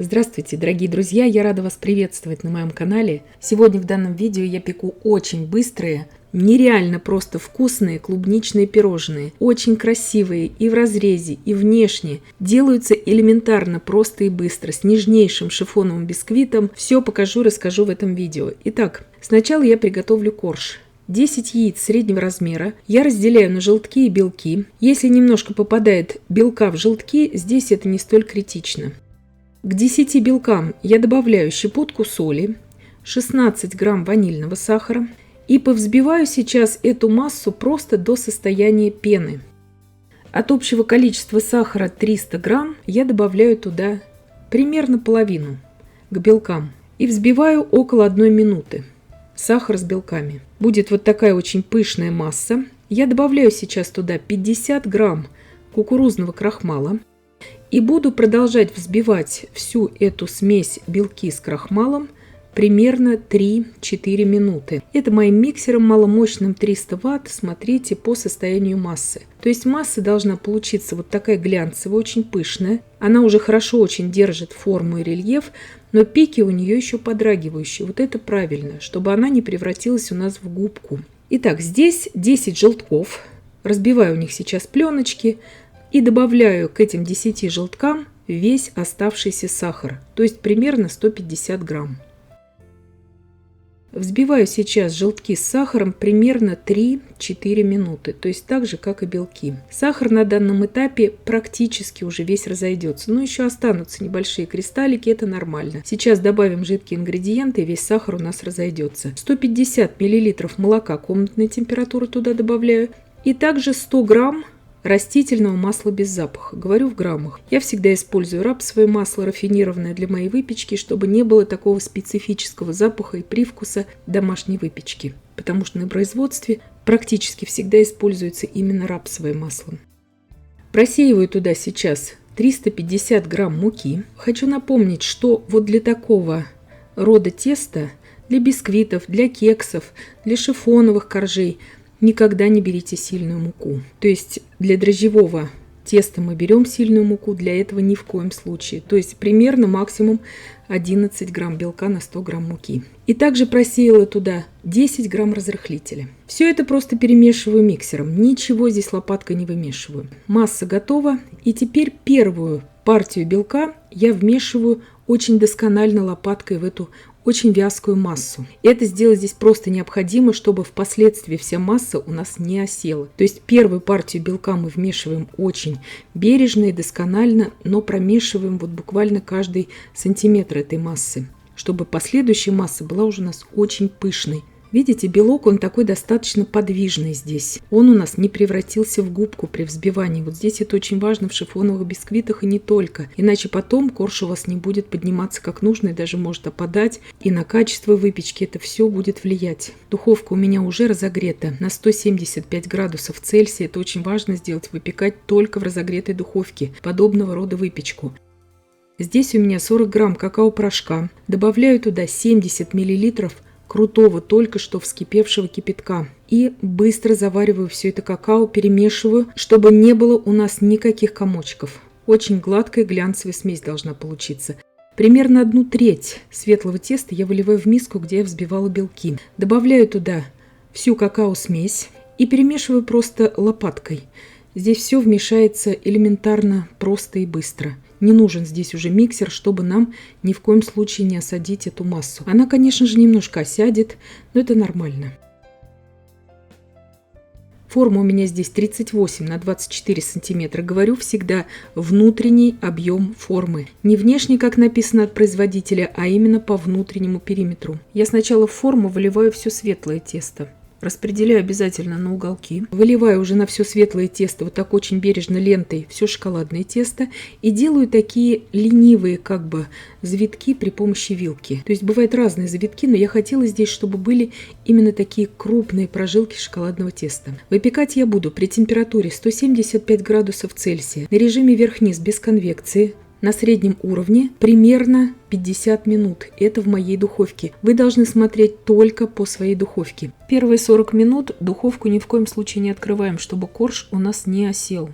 Здравствуйте, дорогие друзья! Я рада вас приветствовать на моем канале. Сегодня в данном видео я пеку очень быстрые, нереально просто вкусные клубничные пирожные. Очень красивые и в разрезе, и внешне. Делаются элементарно, просто и быстро, с нежнейшим шифоновым бисквитом. Все покажу и расскажу в этом видео. Итак, сначала я приготовлю корж. 10 яиц среднего размера я разделяю на желтки и белки. Если немножко попадает белка в желтки, здесь это не столь критично. К 10 белкам я добавляю щепотку соли, 16 грамм ванильного сахара и повзбиваю сейчас эту массу просто до состояния пены. От общего количества сахара 300 грамм я добавляю туда примерно половину к белкам и взбиваю около 1 минуты. Сахар с белками. Будет вот такая очень пышная масса. Я добавляю сейчас туда 50 грамм кукурузного крахмала. И буду продолжать взбивать всю эту смесь белки с крахмалом примерно 3-4 минуты. Это моим миксером маломощным 300 Вт, смотрите по состоянию массы. То есть масса должна получиться вот такая глянцевая, очень пышная. Она уже хорошо очень держит форму и рельеф, но пики у нее еще подрагивающие. Вот это правильно, чтобы она не превратилась у нас в губку. Итак, здесь 10 желтков. Разбиваю у них сейчас пленочки. И добавляю к этим 10 желткам весь оставшийся сахар, то есть примерно 150 грамм. Взбиваю сейчас желтки с сахаром примерно 3-4 минуты, то есть так же, как и белки. Сахар на данном этапе практически уже весь разойдется, но еще останутся небольшие кристаллики, это нормально. Сейчас добавим жидкие ингредиенты, и весь сахар у нас разойдется. 150 мл молока комнатной температуры туда добавляю, и также 100 грамм растительного масла без запаха. Говорю в граммах. Я всегда использую рапсовое масло, рафинированное для моей выпечки, чтобы не было такого специфического запаха и привкуса домашней выпечки. Потому что на производстве практически всегда используется именно рапсовое масло. Просеиваю туда сейчас 350 грамм муки. Хочу напомнить, что вот для такого рода теста, для бисквитов, для кексов, для шифоновых коржей, никогда не берите сильную муку. То есть для дрожжевого теста мы берем сильную муку, для этого ни в коем случае. То есть примерно максимум 11 грамм белка на 100 грамм муки. И также просеяла туда 10 грамм разрыхлителя. Все это просто перемешиваю миксером. Ничего здесь лопаткой не вымешиваю. Масса готова. И теперь первую партию белка я вмешиваю очень досконально лопаткой в эту очень вязкую массу. Это сделать здесь просто необходимо, чтобы впоследствии вся масса у нас не осела. То есть первую партию белка мы вмешиваем очень бережно и досконально, но промешиваем вот буквально каждый сантиметр этой массы, чтобы последующая масса была уже у нас очень пышной. Видите, белок, он такой достаточно подвижный здесь. Он у нас не превратился в губку при взбивании. Вот здесь это очень важно в шифоновых бисквитах и не только. Иначе потом корж у вас не будет подниматься как нужно и даже может опадать. И на качество выпечки это все будет влиять. Духовка у меня уже разогрета на 175 градусов Цельсия. Это очень важно сделать, выпекать только в разогретой духовке подобного рода выпечку. Здесь у меня 40 грамм какао-порошка. Добавляю туда 70 миллилитров крутого, только что вскипевшего кипятка. И быстро завариваю все это какао, перемешиваю, чтобы не было у нас никаких комочков. Очень гладкая глянцевая смесь должна получиться. Примерно 1/3 светлого теста я выливаю в миску, где я взбивала белки. Добавляю туда всю какао-смесь и перемешиваю просто лопаткой. Здесь все вмешается элементарно, просто и быстро. Не нужен здесь уже миксер, чтобы нам ни в коем случае не осадить эту массу. Она, конечно же, немножко осядет, но это нормально. Форма у меня здесь 38 на 24 сантиметра. Говорю всегда внутренний объем формы. Не внешний, как написано от производителя, а именно по внутреннему периметру. Я сначала в форму выливаю все светлое тесто. Распределяю обязательно на уголки. Выливаю уже на все светлое тесто вот так очень бережно лентой все шоколадное тесто. И делаю такие ленивые как бы завитки при помощи вилки. То есть бывают разные завитки, но я хотела здесь, чтобы были именно такие крупные прожилки шоколадного теста. Выпекать я буду при температуре 175 градусов Цельсия на режиме верх-низ без конвекции. На среднем уровне примерно 50 минут. Это в моей духовке. Вы должны смотреть только по своей духовке. Первые 40 минут духовку ни в коем случае не открываем, чтобы корж у нас не осел.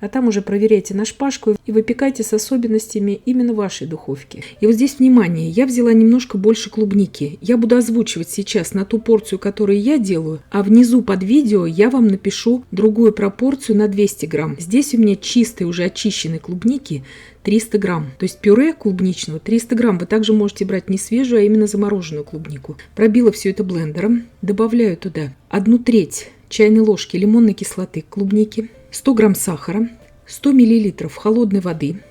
а там уже проверяйте на шпажку и выпекайте с особенностями именно вашей духовки. И вот здесь, внимание, я взяла немножко больше клубники. Я буду озвучивать сейчас на ту порцию, которую я делаю, а внизу под видео я вам напишу другую пропорцию на 200 грамм. Здесь у меня чистой, уже очищенной клубники 300 грамм. То есть пюре клубничного 300 грамм. Вы также можете брать не свежую, а именно замороженную клубнику. Пробила все это блендером. Добавляю туда 1/3 чайной ложки лимонной кислоты клубники, 100 грамм сахара, 100 миллилитров холодной воды.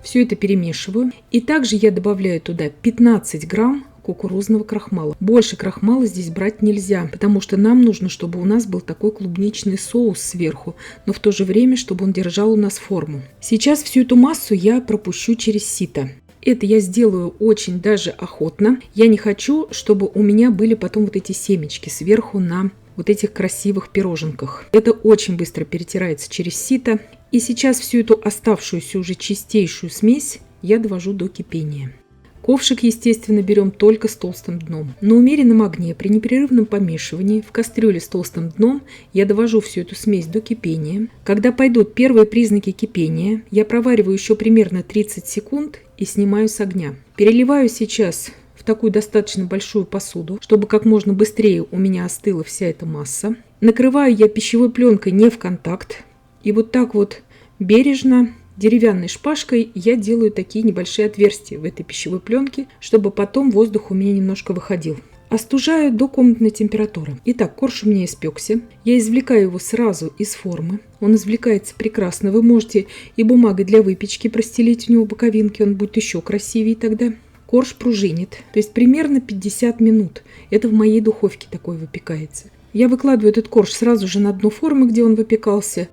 Все это перемешиваю. И также я добавляю туда 15 грамм кукурузного крахмала. Больше крахмала здесь брать нельзя, потому что нам нужно, чтобы у нас был такой клубничный соус сверху, но в то же время, чтобы он держал у нас форму. Сейчас всю эту массу я пропущу через сито. Это я сделаю очень даже охотно. Я не хочу, чтобы у меня были потом вот эти семечки сверху на вот этих красивых пироженках. Это очень быстро перетирается через сито. И сейчас всю эту оставшуюся уже чистейшую смесь я довожу до кипения. Ковшик, естественно, берем только с толстым дном. На умеренном огне при непрерывном помешивании в кастрюле с толстым дном я довожу всю эту смесь до кипения. Когда пойдут первые признаки кипения, я провариваю еще примерно 30 секунд и снимаю с огня. Переливаю сейчас в такую достаточно большую посуду, чтобы как можно быстрее у меня остыла вся эта масса. Накрываю я пищевой пленкой не в контакт. И вот так вот бережно деревянной шпажкой я делаю такие небольшие отверстия в этой пищевой пленке, чтобы потом воздух у меня немножко выходил. Остужаю до комнатной температуры. Итак, корж у меня испекся. Я извлекаю его сразу из формы. Он извлекается прекрасно. Вы можете и бумагой для выпечки простелить у него боковинки, он будет еще красивее тогда. Корж пружинит, то есть примерно 50 минут. Это в моей духовке такой выпекается. Я выкладываю этот корж сразу же на дно формы, где он выпекался,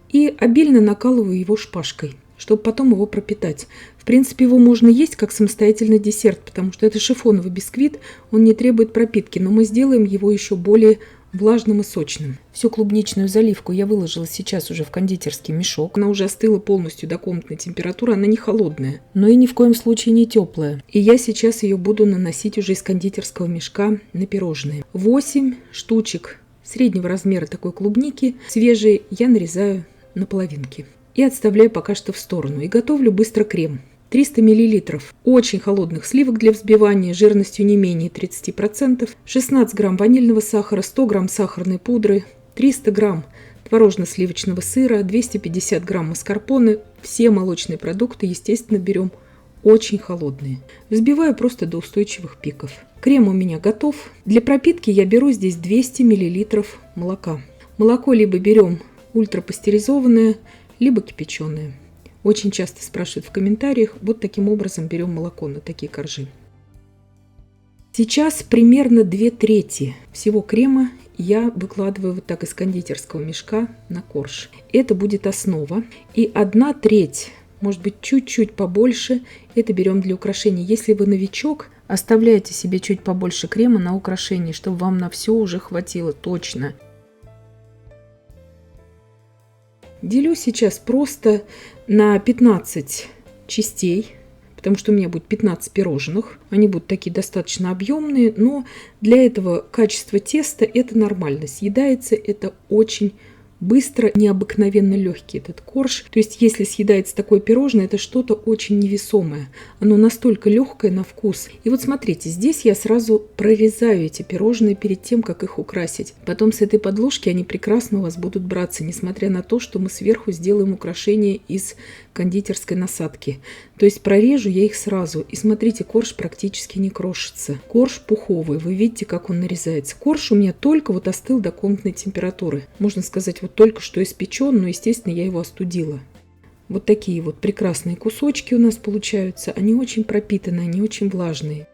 и обильно накалываю его шпажкой, чтобы потом его пропитать. В принципе, его можно есть как самостоятельный десерт, потому что это шифоновый бисквит, он не требует пропитки, но мы сделаем его еще более влажным и сочным. Всю клубничную заливку я выложила сейчас уже в кондитерский мешок. Она уже остыла полностью до комнатной температуры, она не холодная, но и ни в коем случае не теплая. И я сейчас ее буду наносить уже из кондитерского мешка на пирожные. 8 штучек среднего размера такой клубники свежие я нарезаю на половинки. И отставляю пока что в сторону. И готовлю быстро крем. 300 мл очень холодных сливок для взбивания жирностью не менее 30%, 16 грамм ванильного сахара, 100 грамм сахарной пудры, 300 грамм творожно-сливочного сыра, 250 грамм маскарпоне. Все молочные продукты, естественно, берем очень холодные. Взбиваю просто до устойчивых пиков. Крем у меня готов. Для пропитки я беру здесь 200 мл молока. Молоко либо берем ультрапастеризованное, либо кипяченое. Очень часто спрашивают в комментариях, вот таким образом берем молоко на такие коржи. Сейчас примерно 2/3 всего крема я выкладываю вот так из кондитерского мешка на корж. Это будет основа. И 1/3, может быть чуть-чуть побольше, это берем для украшения. Если вы новичок, оставляйте себе чуть побольше крема на украшение, чтобы вам на все уже хватило точно. Делю сейчас просто на 15 частей, потому что у меня будет 15 пирожных. Они будут такие достаточно объемные, но для этого качество теста это нормально. Съедается это очень быстро, необыкновенно легкий этот корж. То есть, если съедается такое пирожное, это что-то очень невесомое. Оно настолько легкое на вкус. И вот смотрите, здесь я сразу прорезаю эти пирожные перед тем, как их украсить. Потом с этой подложки они прекрасно у вас будут браться, несмотря на то, что мы сверху сделаем украшение из кондитерской насадки. То есть прорежу я их сразу. И смотрите, корж практически не крошится. Корж пуховый. Вы видите, как он нарезается. Корж у меня только вот остыл до комнатной температуры. Можно сказать, вот только что испечен, но, естественно, я его остудила. Вот такие вот прекрасные кусочки у нас получаются. Они очень пропитанные, они очень влажные.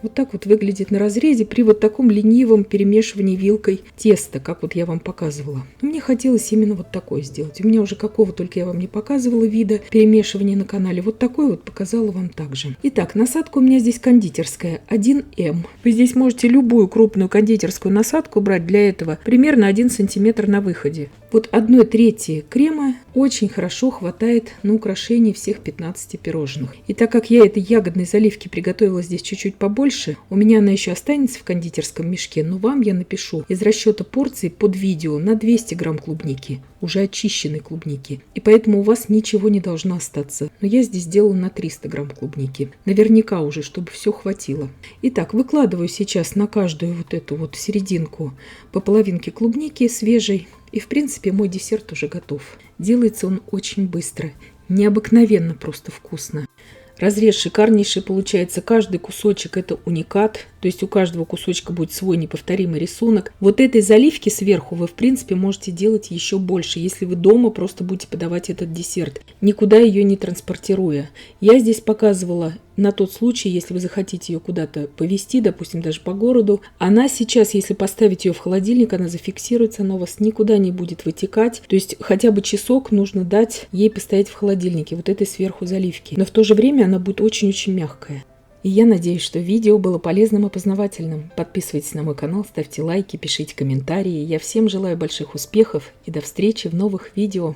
Вот так вот выглядит на разрезе при вот таком ленивом перемешивании вилкой теста, как вот я вам показывала. Мне хотелось именно вот такое сделать. У меня уже какого только я вам не показывала вида перемешивания на канале. Вот такой вот показала вам также. Итак, насадка у меня здесь кондитерская 1М. Вы здесь можете любую крупную кондитерскую насадку брать для этого примерно 1 сантиметр на выходе. Вот 1/3 крема очень хорошо хватает на украшение всех 15 пирожных. И так как я этой ягодной заливки приготовила здесь чуть-чуть побольше, у меня она еще останется в кондитерском мешке, но вам я напишу из расчета порции под видео на 200 грамм клубники, уже очищенной клубники. И поэтому у вас ничего не должно остаться. Но я здесь сделала на 300 грамм клубники. Наверняка уже, чтобы все хватило. Итак, выкладываю сейчас на каждую вот эту вот серединку по половинке клубники свежей. И, в принципе, мой десерт уже готов. Делается он очень быстро. Необыкновенно просто вкусно. Разрез шикарнейший получается. Каждый кусочек это уникат. То есть у каждого кусочка будет свой неповторимый рисунок. Вот этой заливки сверху вы, в принципе, можете делать еще больше, если вы дома просто будете подавать этот десерт, никуда ее не транспортируя. Я здесь показывала на тот случай, если вы захотите ее куда-то повезти, допустим, даже по городу. Она сейчас, если поставить ее в холодильник, она зафиксируется, она у вас никуда не будет вытекать. То есть хотя бы часок нужно дать ей постоять в холодильнике, вот этой сверху заливки. Но в то же время она будет очень-очень мягкая. И я надеюсь, что видео было полезным и познавательным. Подписывайтесь на мой канал, ставьте лайки, пишите комментарии. Я всем желаю больших успехов и до встречи в новых видео.